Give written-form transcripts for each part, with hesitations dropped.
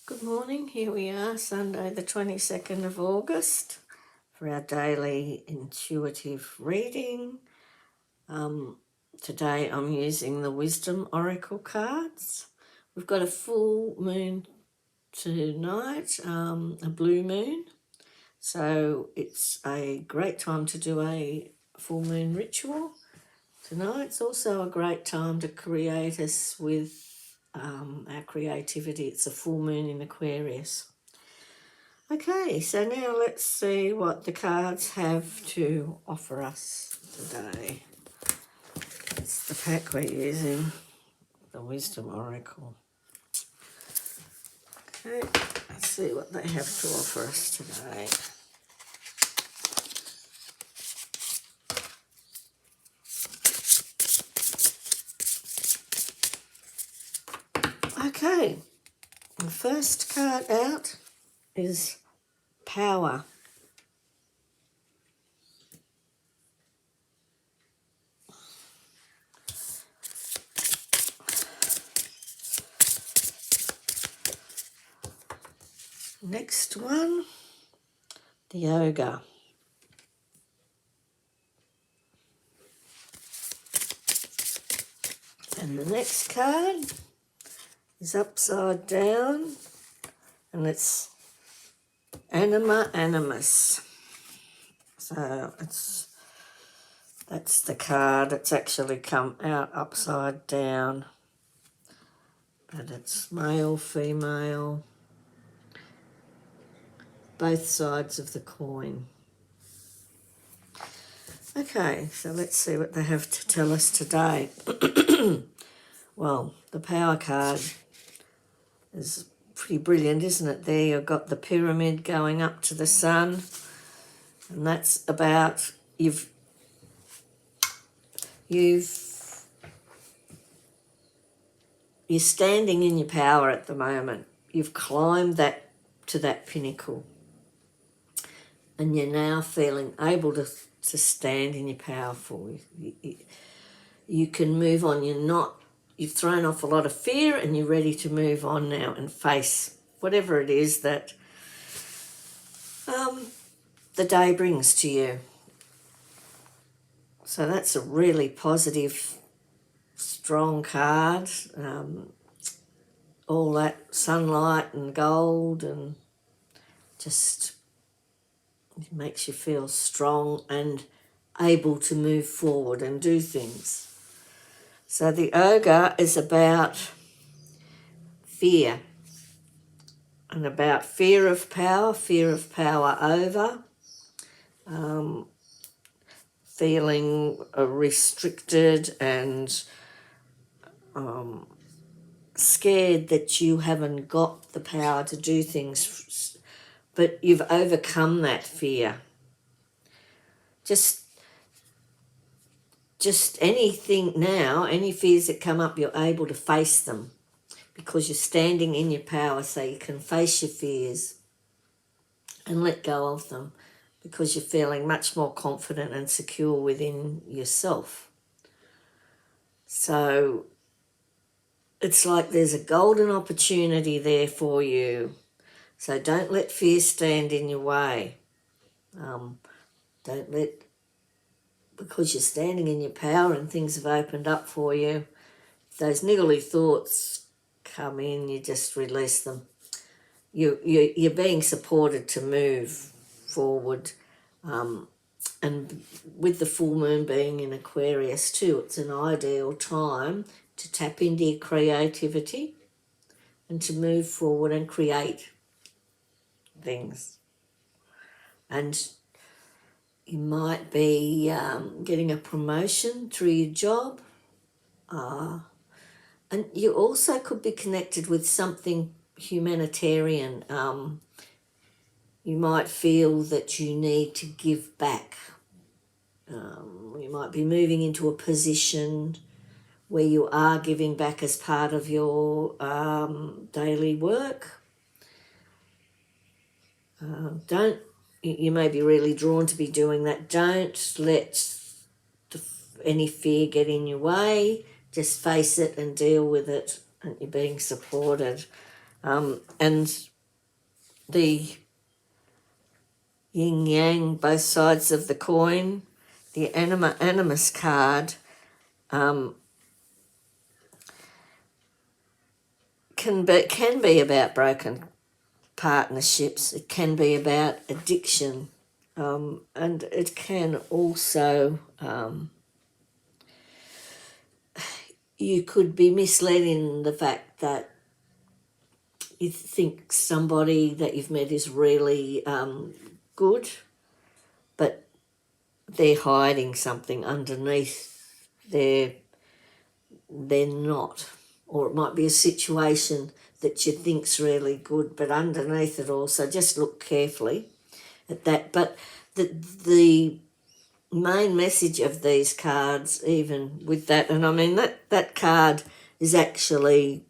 Good morning, here we are, Sunday the 22nd of August for our daily intuitive reading. Today I'm using the Wisdom Oracle cards. We've got a full moon tonight, a blue moon, so it's a great time to do a full moon ritual. Tonight it's also a great time to create us with our creativity. It's a full moon in Aquarius. Okay, so now let's see what the cards have to offer us today. It's the pack we're using, the Wisdom Oracle. Okay, let's see what they have to offer us today. Okay, the first card out is Power. Next one, the Yoga. And the next card is upside down, and it's Anima Animus. So that's the card. It's actually come out upside down, but it's male, female, both sides of the coin. Okay, so let's see what they have to tell us today. Well, the Power card is pretty brilliant, isn't it? There you've got the pyramid going up to the sun, and that's about you're standing in your power at the moment. You've climbed to that pinnacle, and you're now feeling able to stand in your power fully. You can move on. You've thrown off a lot of fear, and you're ready to move on now and face whatever it is that the day brings to you. So that's a really positive, strong card. All that sunlight and gold, and just it makes you feel strong and able to move forward and do things. So the Ogre is about fear, and about fear of power over, feeling restricted and scared that you haven't got the power to do things, but you've overcome that fear. Just anything now, any fears that come up, you're able to face them because you're standing in your power, so you can face your fears and let go of them because you're feeling much more confident and secure within yourself. So it's like there's a golden opportunity there for you. So don't let fear stand in your way. Because you're standing in your power and things have opened up for you, if those niggly thoughts come in, you just release them. You're being supported to move forward. And with the full moon being in Aquarius too, it's an ideal time to tap into your creativity and to move forward and create things. And you might be getting a promotion through your job. And you also could be connected with something humanitarian. You might feel that you need to give back. You might be moving into a position where you are giving back as part of your daily work. You may be really drawn to be doing that. Don't let any fear get in your way. Just face it and deal with it, and you're being supported. And the yin yang, both sides of the coin, the animus card can be about broken partnerships. It can be about addiction, and it can also you could be misled in the fact that you think somebody that you've met is really good, but they're hiding something underneath. They're not. Or it might be a situation that you think's really good, but underneath it all. So just look carefully at that. But the main message of these cards, even with that, and I mean that card is actually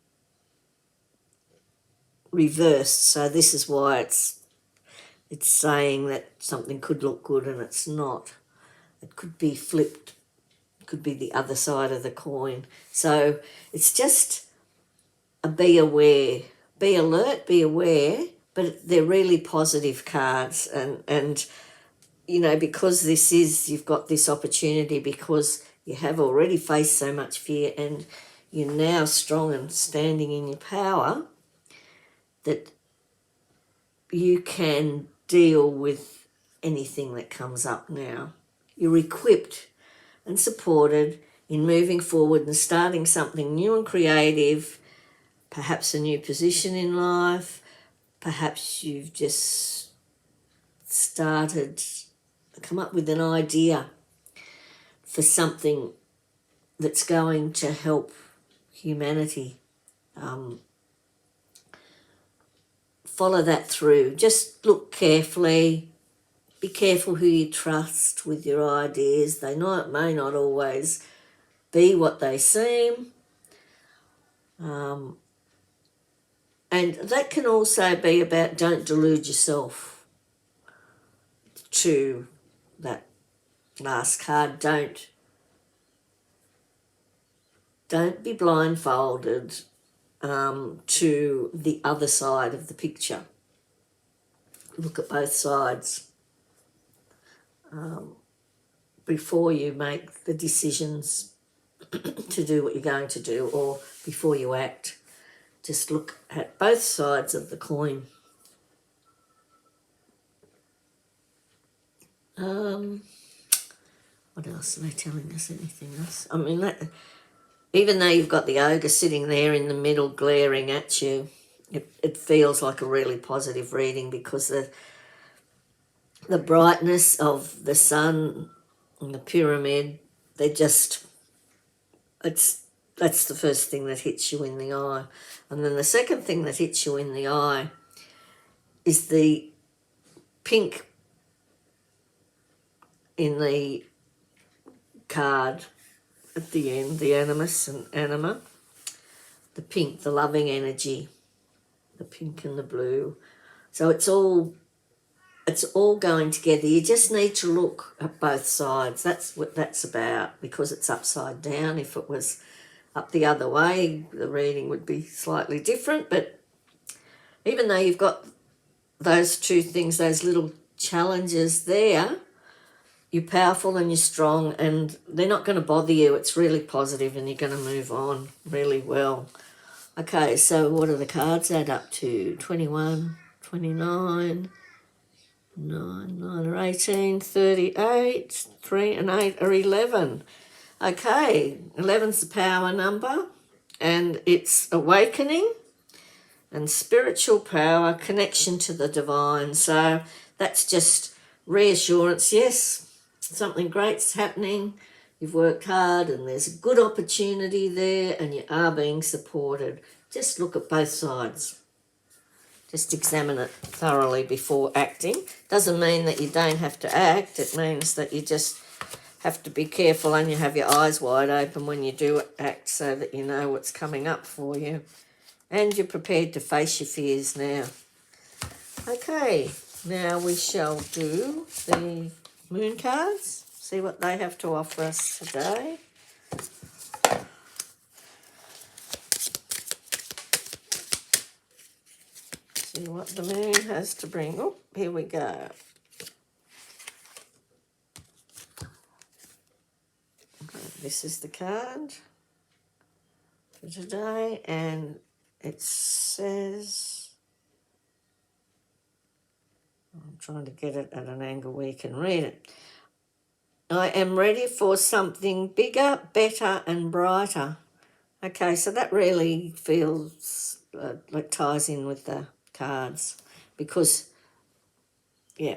reversed. So this is why it's saying that something could look good and it's not. It could be flipped. It could be the other side of the coin. So it's just a be aware, be alert, be aware, but they're really positive cards. And you know, because you've got this opportunity, because you have already faced so much fear and you're now strong and standing in your power, that you can deal with anything that comes up now. You're equipped and supported in moving forward and starting something new and creative, perhaps a new position in life, perhaps you've just come up with an idea for something that's going to help humanity. Follow that through. Just look carefully. Be careful who you trust with your ideas. They may not always be what they seem. And that can also be about don't delude yourself. To that last card, don't be blindfolded to the other side of the picture. Look at both sides before you make the decisions to do what you're going to do, or before you act. Just look at both sides of the coin. What else are they telling us? Anything else? I mean, even though you've got the ogre sitting there in the middle glaring at you, it feels like a really positive reading, because the brightness of the sun and the pyramid, that's the first thing that hits you in the eye. And then the second thing that hits you in the eye is the pink in the card at the end, the animus and anima. The pink, the loving energy, the pink and the blue. So it's all going together. You just need to look at both sides. That's what that's about, because it's upside down. If it was up the other way, the reading would be slightly different. But even though you've got those two things, those little challenges there, you're powerful and you're strong, and they're not going to bother you. It's really positive and you're going to move on really well. Okay, so what do the cards add up to? 21, 29, 9 are 18, 38, 3 and 8 are 11. Okay, 11's the power number, and it's awakening and spiritual power, connection to the divine. So that's just reassurance. Yes, something great's happening. You've worked hard and there's a good opportunity there and you are being supported. Just look at both sides. Just examine it thoroughly before acting. Doesn't mean that you don't have to act. It means that you just have to be careful and you have your eyes wide open when you do act, so that you know what's coming up for you. And you're prepared to face your fears now. Okay, now we shall do the moon cards. See what they have to offer us today. see what the moon has to bring. Oh, here we go. This is the card for today, and it says, I'm trying to get it at an angle where you can read it. I am ready for something bigger, better, and brighter. Okay, so that really feels like ties in with the cards because, yeah,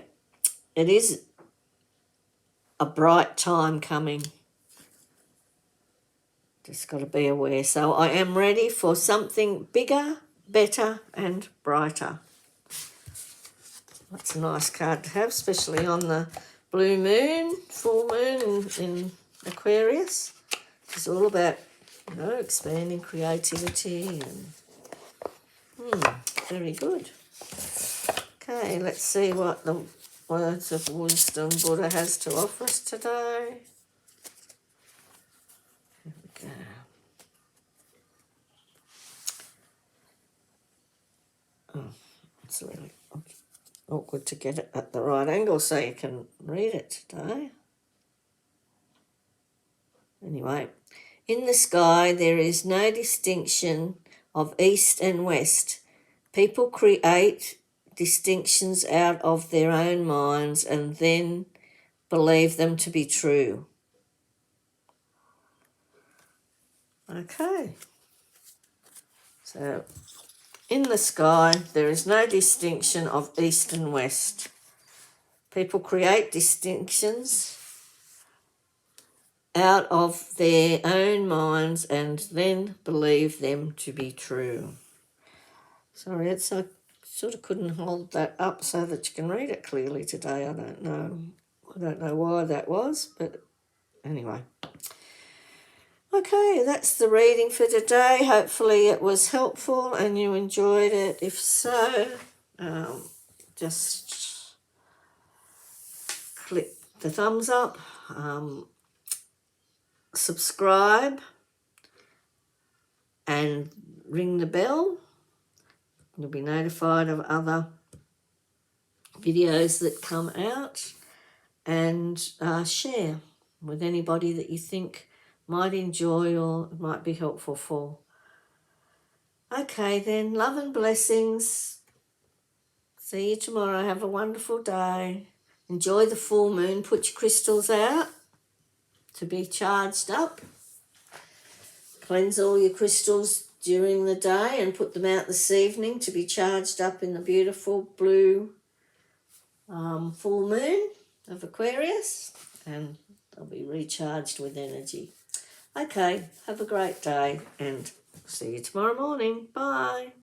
it is a bright time coming. Just got to be aware. So I am ready for something bigger, better, and brighter. That's a nice card to have, especially on the blue moon, full moon in Aquarius. It's all about, expanding creativity and very good. Okay, let's see what the words of wisdom Buddha has to offer us today. Here we go. Oh, it's really awkward to get it at the right angle so you can read it today. Anyway, in the sky there is no distinction of east and west. People create distinctions out of their own minds and then believe them to be true. Okay. So, in the sky, there is no distinction of east and west. People create distinctions out of their own minds and then believe them to be true. Sorry, I sort of couldn't hold that up so that you can read it clearly today. I don't know why that was, but anyway. Okay, that's the reading for today. Hopefully it was helpful and you enjoyed it. If so, just click the thumbs up, subscribe, and ring the bell. You'll be notified of other videos that come out, and share with anybody that you think might enjoy or might be helpful for. Okay then, love and blessings. See you tomorrow. Have a wonderful day. Enjoy the full moon. Put your crystals out to be charged up. Cleanse all your crystals during the day and put them out this evening to be charged up in the beautiful blue full moon of Aquarius, and they'll be recharged with energy. Okay, have a great day and see you tomorrow morning. Bye.